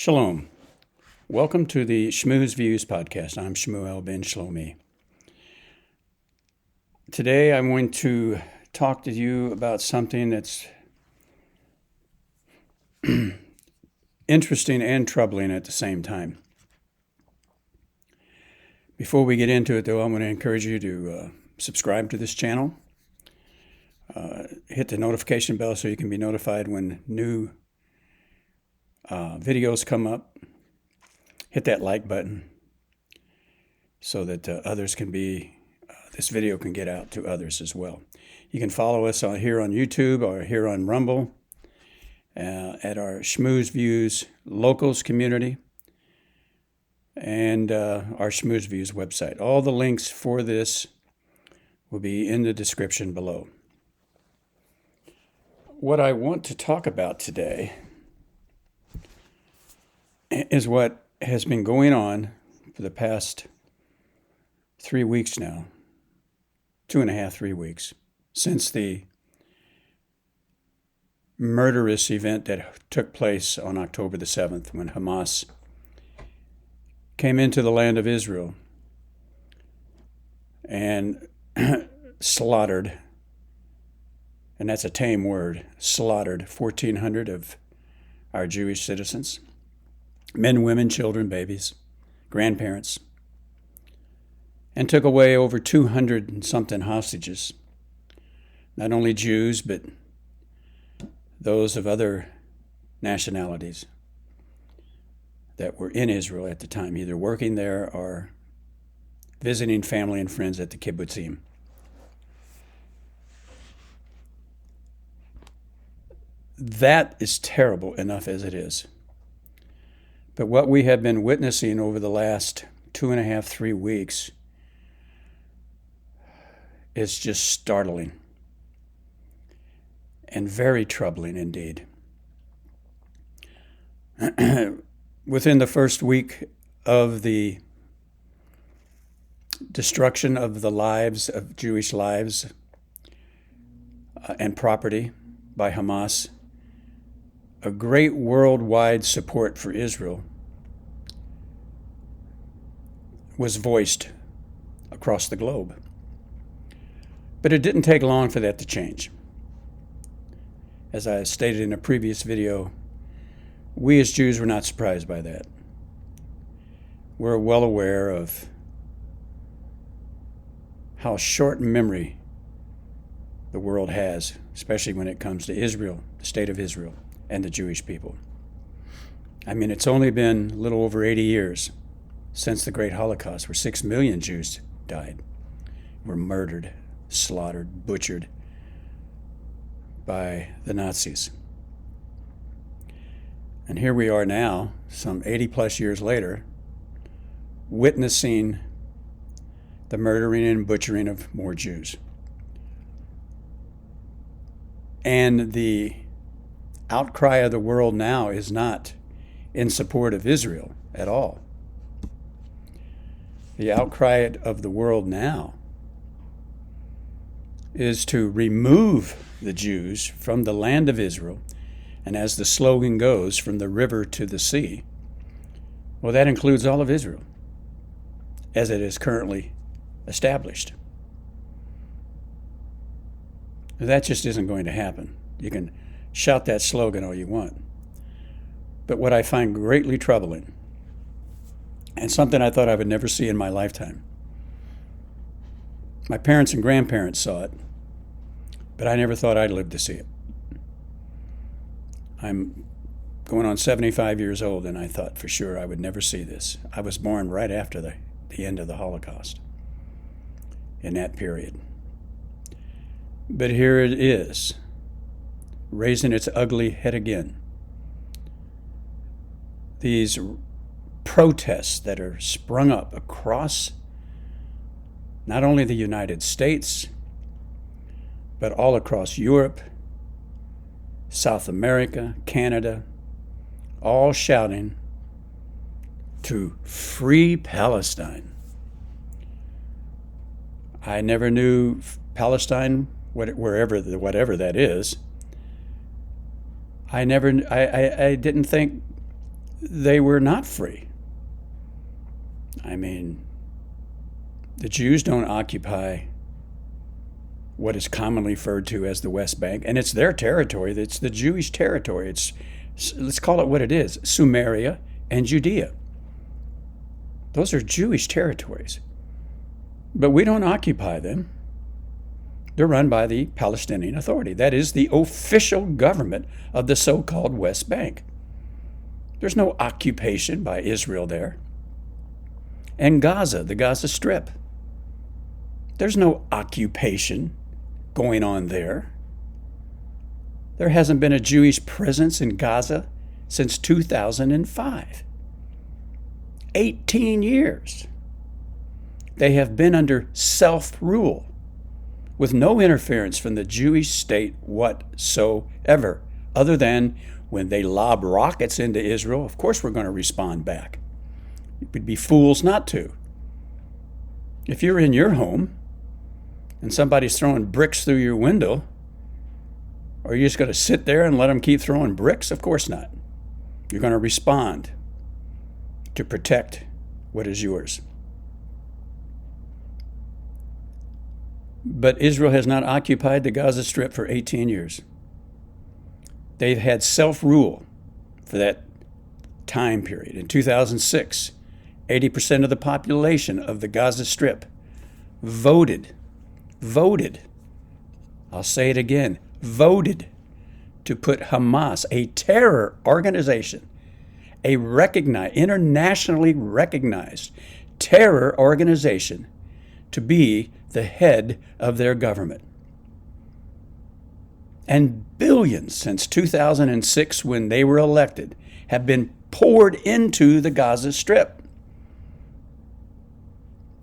Shalom. Welcome to the Shmu's Views podcast. I'm Shmuel ben Shlomi. Today I'm going to talk to you about something that's interesting and troubling at the same time. Before we get into it, though, I'm going to encourage you to subscribe to this channel. Hit the notification bell so you can be notified when new videos come up. Hit that like button so that others can be, this video can get out to others as well. You can follow us here on YouTube or here on Rumble at our Shmu's Views Locals community and our Shmu's Views website. All the links for this will be in the description below. What I want to talk about today is what has been going on for the past 3 weeks now, 2.5, 3 weeks, since the murderous event that took place on October the 7th when Hamas came into the land of Israel and slaughtered, and that's a tame word, slaughtered 1,400 of our Jewish citizens. Men, women, children, babies, grandparents, and took away over 200 and something hostages. Not only Jews, but those of other nationalities that were in Israel at the time, either working there or visiting family and friends at the kibbutzim. That is terrible enough as it is. But what we have been witnessing over the last 2.5, 3 weeks is just startling and very troubling indeed. Within the first week of the destruction of the lives of Jewish lives and property by Hamas, a great worldwide support for Israel was voiced across the globe. But it didn't take long for that to change. As I stated in a previous video, we as Jews were not surprised by that. We're well aware of how short memory the world has, especially when it comes to Israel, the state of Israel, and the Jewish people. I mean, it's only been a little over 80 years since the Great Holocaust, where 6 million Jews died, were murdered, slaughtered, butchered by the Nazis. And here we are now, some 80 plus years later, witnessing the murdering and butchering of more Jews. And the outcry of the world now is not in support of Israel at all. The outcry of the world now is to remove the Jews from the land of Israel, and as the slogan goes, from the river to the sea. Well, that includes all of Israel, as it is currently established. That just isn't going to happen. You can shout that slogan all you want. But what I find greatly troubling, and something I thought I would never see in my lifetime. My parents and grandparents saw it, but I never thought I'd live to see it. I'm going on 75 years old, and I thought for sure I would never see this. I was born right after the end of the Holocaust, in that period. But here it is, raising its ugly head again. These protests that are sprung up across not only the United States, but all across Europe, South America, Canada, all shouting to free Palestine. I never knew Palestine, whatever that is. I didn't think they were not free. I mean, the Jews don't occupy what is commonly referred to as the West Bank, and it's their territory. It's the Jewish territory. Let's call it what it is, Sumeria and Judea. Those are Jewish territories. But we don't occupy them. They're run by the Palestinian Authority. That is the official government of the so-called West Bank. There's no occupation by Israel there. And Gaza, the Gaza Strip. There's no occupation going on there. There hasn't been a Jewish presence in Gaza since 2005. 18 years. They have been under self-rule with no interference from the Jewish state whatsoever, other than when they lob rockets into Israel. Of course we're going to respond back. We'd be fools not to. If you're in your home and somebody's throwing bricks through your window, are you just going to sit there and let them keep throwing bricks? Of course not. You're going to respond to protect what is yours. But Israel has not occupied the Gaza Strip for 18 years. They've had self-rule for that time period. In 2006, 80% of the population of the Gaza Strip voted, I'll say it again, voted to put Hamas, a terror organization, a internationally recognized terror organization, to be the head of their government. And billions since 2006, when they were elected, have been poured into the Gaza Strip.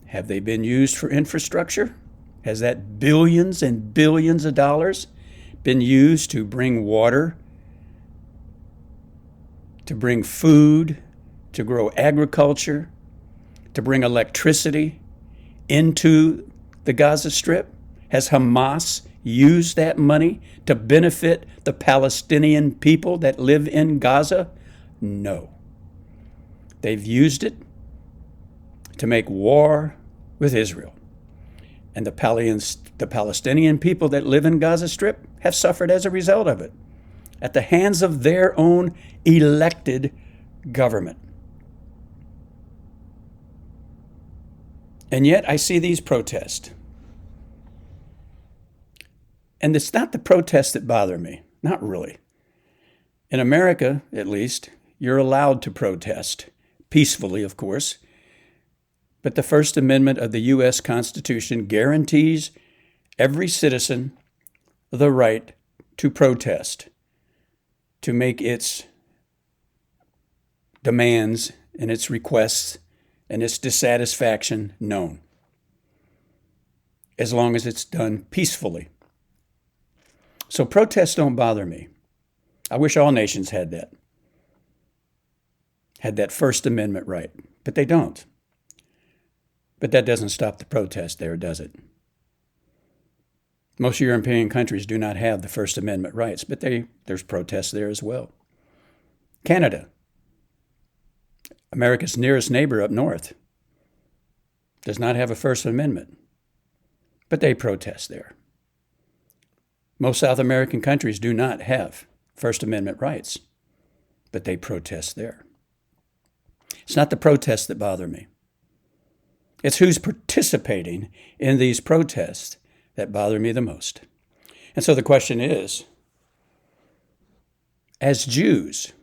Have they been used for infrastructure? Has that billions and billions of dollars been used to bring water, to bring food, to grow agriculture, to bring electricity into the Gaza Strip? Has Hamas used that money to benefit the Palestinian people that live in Gaza? No. They've used it to make war with Israel. And the Palestinian people that live in Gaza Strip have suffered as a result of it, at the hands of their own elected government. And yet I see these protests. And it's not the protests that bother me, not really. In America, at least, you're allowed to protest, peacefully, of course. But the First Amendment of the U.S. Constitution guarantees every citizen the right to protest, to make its demands and its requests and its dissatisfaction known, as long as it's done peacefully. So protests don't bother me. I wish all nations had that First Amendment right, but they don't. But that doesn't stop the protest there, does it? Most European countries do not have the First Amendment rights, but there's protests there as well. Canada, America's nearest neighbor up north, does not have a First Amendment, but they protest there. Most South American countries do not have First Amendment rights, but they protest there. It's not the protests that bother me. It's who's participating in these protests that bother me the most. And so the question is, as Jews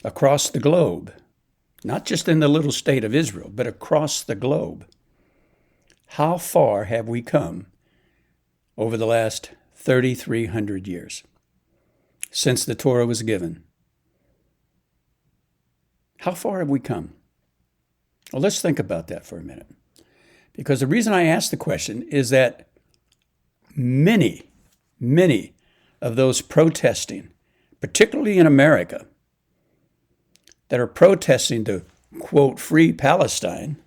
across the globe, not just in the little state of Israel, but across the globe, how far have we come over the last 3,300 years since the Torah was given? How far have we come? Well, let's think about that for a minute. Because the reason I ask the question is that many of those protesting, particularly in America, that are protesting to, quote, free Palestine,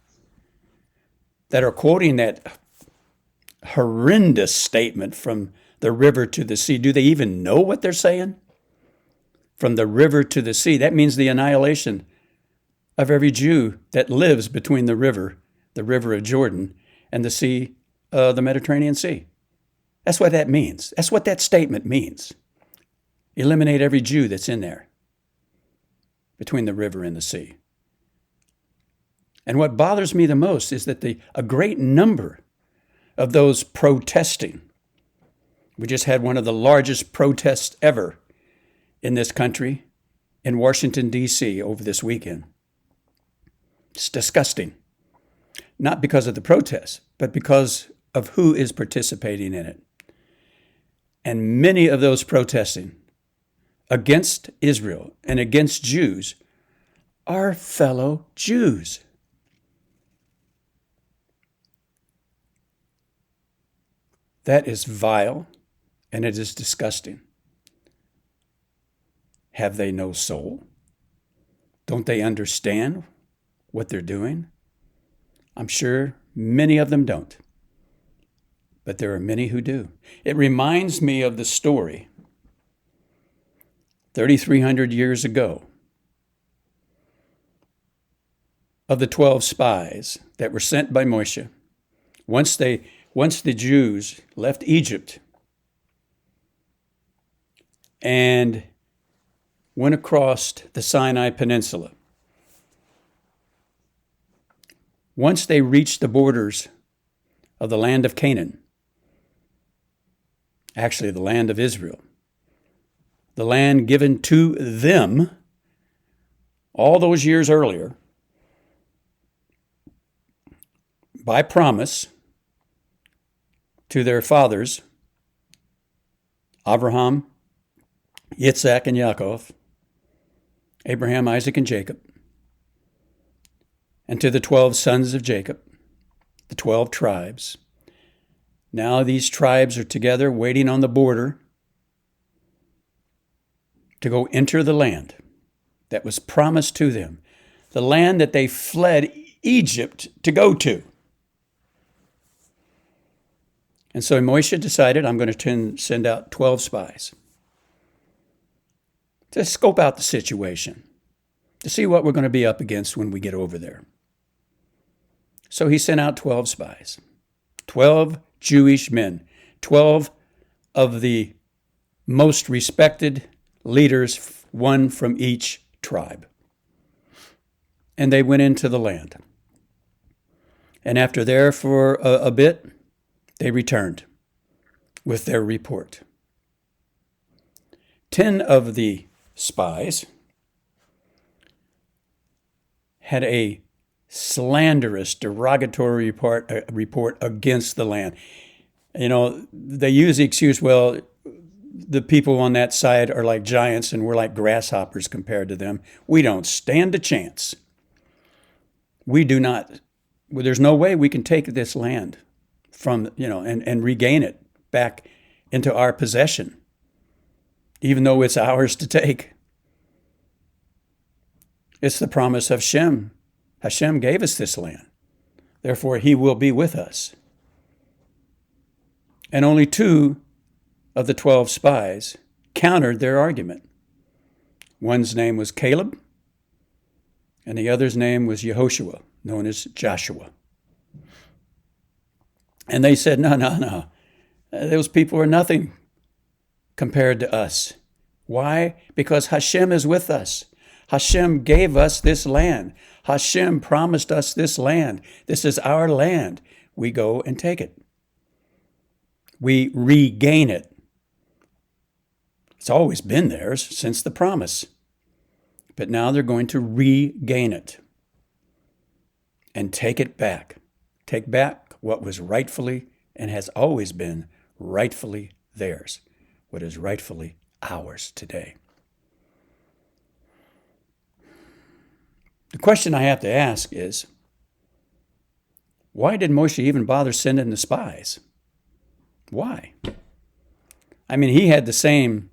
that are quoting that horrendous statement from the river to the sea, do they even know what they're saying? from the river to the sea. That means the annihilation of every Jew that lives between the river of Jordan, and the sea, the Mediterranean Sea. That's what that means. That's what that statement means. Eliminate every Jew that's in there, between the river and the sea. And what bothers me the most is that a great number of those protesting, we just had one of the largest protests ever in this country in Washington, D.C. over this weekend. It's disgusting. Not because of the protests, but because of who is participating in it. And many of those protesting against Israel and against Jews are fellow Jews. That is vile, and it is disgusting. Have they no soul? Don't they understand what they're doing? I'm sure many of them don't, but there are many who do. It reminds me of the story 3,300 years ago of the 12 spies that were sent by Moshe. Once the Jews left Egypt and went across the Sinai Peninsula, once they reached the borders of the land of Canaan, actually the land of Israel, the land given to them all those years earlier by promise to their fathers, Abraham, Yitzhak, and Yaakov, Abraham, Isaac, and Jacob, and to the 12 sons of Jacob, the 12 tribes. Now these tribes are together waiting on the border to go enter the land that was promised to them, the land that they fled Egypt to go to. And so Moshe decided, I'm going to send out 12 spies to scope out the situation, to see what we're going to be up against when we get over there. So he sent out 12 spies, 12 Jewish men, 12 of the most respected leaders, one from each tribe. And they went into the land. And after there for a bit, they returned with their report. 10 of the spies had a slanderous, derogatory report against the land. You know, they use the excuse, well, the people on that side are like giants and we're like grasshoppers compared to them. We don't stand a chance. We do not, well, there's no way we can take this land from, and regain it back into our possession, even though it's ours to take. It's the promise of Shem. Hashem gave us this land. Therefore, he will be with us. And only 2 of the 12 spies countered their argument. One's name was Caleb, and the other's name was Yehoshua, known as Joshua. And they said, no. Those people are nothing compared to us. Why? Because Hashem is with us. Hashem gave us this land. Hashem promised us this land. This is our land. We go and take it. We regain it. It's always been theirs since the promise. But now they're going to regain it and take it back. Take back what was rightfully and has always been rightfully theirs, what is rightfully ours today. The question I have to ask is, why did Moshe even bother sending the spies? Why? I mean, he had the same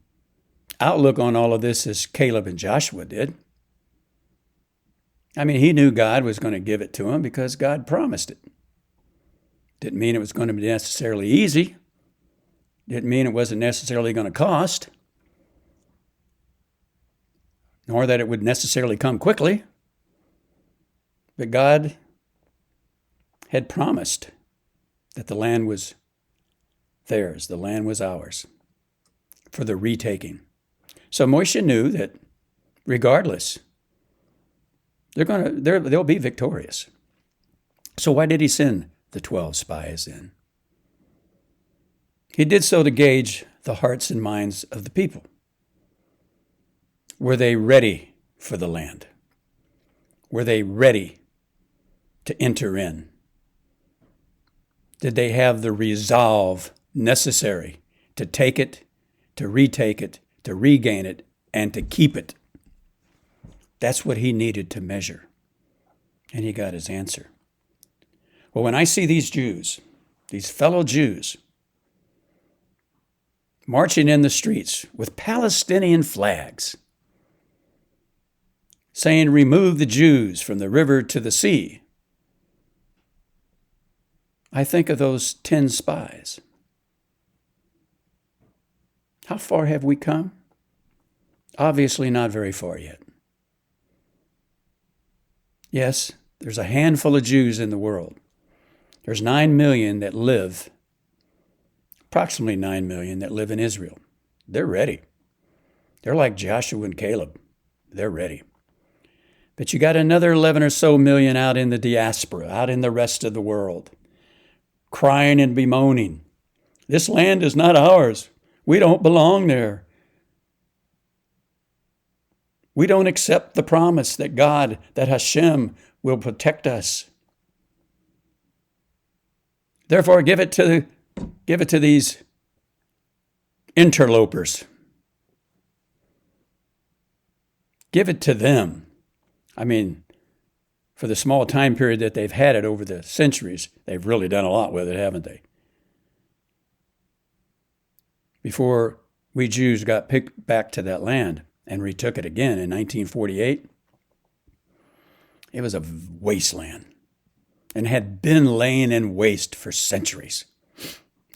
outlook on all of this as Caleb and Joshua did. I mean, he knew God was going to give it to him because God promised it. Didn't mean it was going to be necessarily easy. Didn't mean it wasn't necessarily going to cost. nor that it would necessarily come quickly. But God had promised that the land was theirs, the land was ours for the retaking. So Moshe knew that regardless, they'll be victorious. So why did he send the 12 spies in? He did so to gauge the hearts and minds of the people. Were they ready for the land? Were they ready to enter in? Did they have the resolve necessary to take it, to retake it, to regain it, and to keep it? That's what he needed to measure. And he got his answer. Well, when I see these Jews, these fellow Jews, marching in the streets with Palestinian flags, saying, "Remove the Jews from the river to the sea," I think of those 10 spies. How far have we come? Obviously not very far yet. Yes, there's a handful of Jews in the world. There's 9 million that live, approximately 9 million that live in Israel. They're ready. They're like Joshua and Caleb. They're ready. But you got another 11 or so million out in the diaspora, out in the rest of the world, crying and bemoaning. This land is not ours. We don't belong there. We don't accept the promise that God, that Hashem will protect us. Therefore, give it to these interlopers. Give it to them. I mean, for the small time period that they've had it over the centuries, they've really done a lot with it, haven't they? Before we Jews got picked back to that land and retook it again in 1948, it was a wasteland and had been laying in waste for centuries.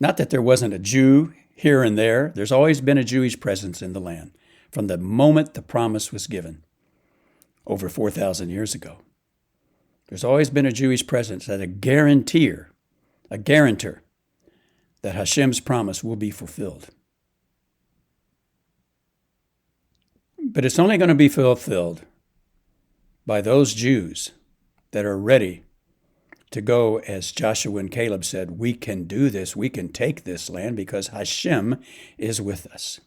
Not that there wasn't a Jew here and there. There's always been a Jewish presence in the land from the moment the promise was given over 4,000 years ago. There's always been a Jewish presence that a guarantor that Hashem's promise will be fulfilled. But it's only going to be fulfilled by those Jews that are ready to go, as Joshua and Caleb said, we can do this, we can take this land because Hashem is with us.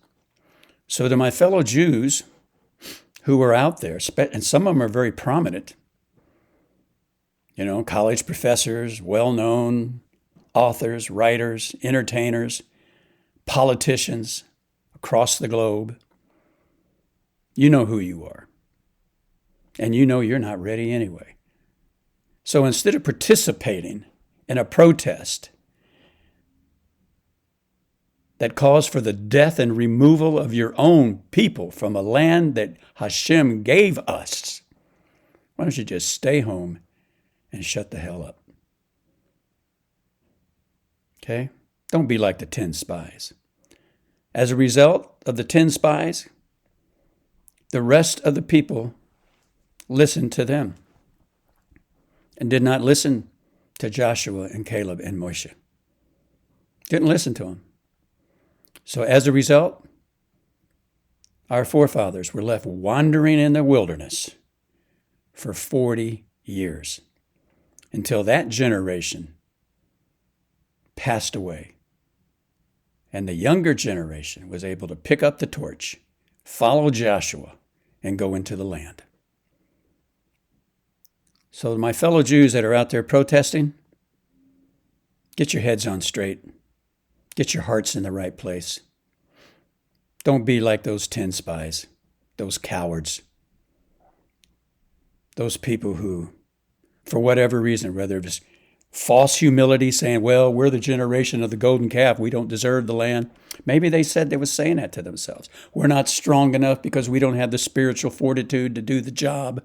So to my fellow Jews who are out there, and some of them are very prominent, college professors, well-known authors, writers, entertainers, politicians across the globe, you know who you are. And you know you're not ready anyway. So instead of participating in a protest that calls for the death and removal of your own people from a land that Hashem gave us, why don't you just stay home and shut the hell up? Okay? Don't be like the 10 spies. As a result of the 10 spies, the rest of the people listened to them and did not listen to Joshua and Caleb and Moshe. Didn't listen to them. So as a result, our forefathers were left wandering in the wilderness for 40 years until that generation passed away. And the younger generation was able to pick up the torch, follow Joshua, and go into the land. So my fellow Jews that are out there protesting, get your heads on straight. Get your hearts in the right place. Don't be like those 10 spies, those cowards, those people who, for whatever reason, whether it was false humility, saying, well, we're the generation of the golden calf, we don't deserve the land. Maybe they were saying that to themselves. We're not strong enough because we don't have the spiritual fortitude to do the job.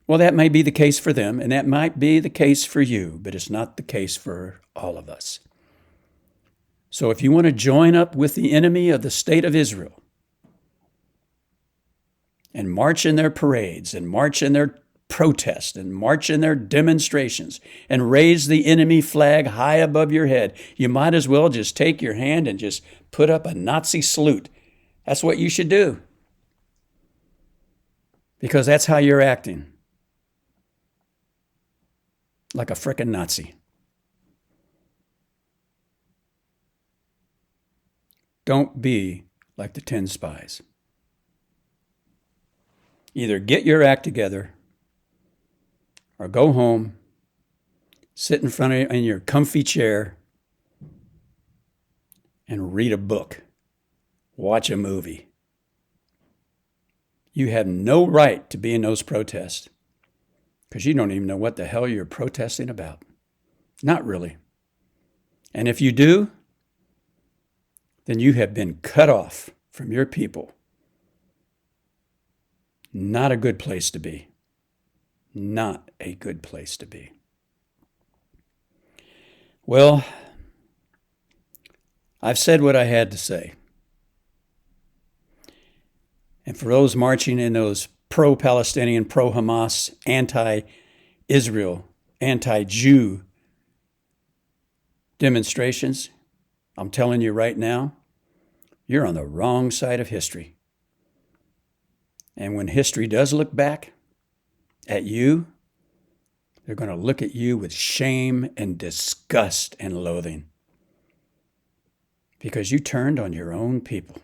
Well, that may be the case for them, and that might be the case for you, but it's not the case for all of us. So if you want to join up with the enemy of the state of Israel, and march in their parades and march in their protests and march in their demonstrations and raise the enemy flag high above your head, you might as well just take your hand and just put up a Nazi salute. That's what you should do. Because that's how you're acting. Like a frickin' Nazi. Don't be like the 10 spies. Either get your act together or go home, sit in front of in your comfy chair and read a book, watch a movie. You have no right to be in those protests because you don't even know what the hell you're protesting about. Not really. And if you do, then you have been cut off from your people. Not a good place to be. Not a good place to be. Well, I've said what I had to say. And for those marching in those pro-Palestinian, pro-Hamas, anti-Israel, anti-Jew demonstrations, I'm telling you right now, you're on the wrong side of history. And when history does look back at you, they're going to look at you with shame and disgust and loathing because you turned on your own people.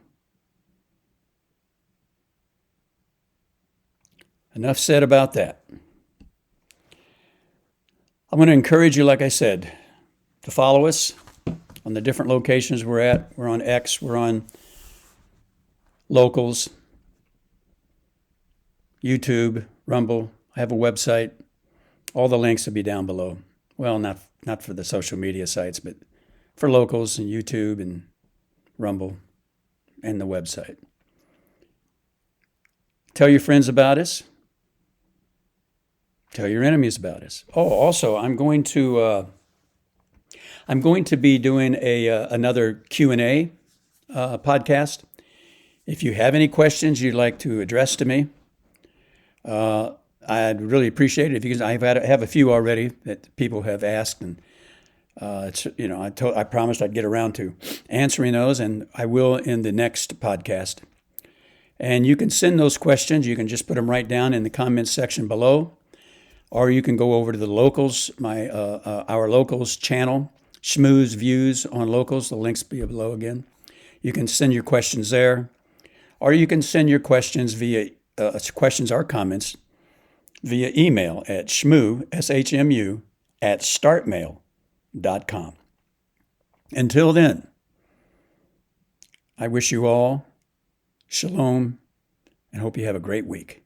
Enough said about that. I'm going to encourage you, like I said, to follow us on the different locations we're at. We're on X, we're on Locals, YouTube, Rumble. I have a website. All the links will be down below. Well, not for the social media sites, but for Locals and YouTube and Rumble and the website. Tell your friends about us. Tell your enemies about us. Oh, also, I'm going to be doing another Q&A podcast. If you have any questions you'd like to address to me, I'd really appreciate it if you can. I have a few already that people have asked, and I promised I'd get around to answering those, and I will in the next podcast. And you can send those questions. You can just put them right down in the comments section below, or you can go over to the Locals, our Locals channel, Schmooze Views on Locals. The links be below again. You can send your questions there, or you can send your questions via questions or comments via email at shmu, @startmail.com. Until then, I wish you all shalom and hope you have a great week.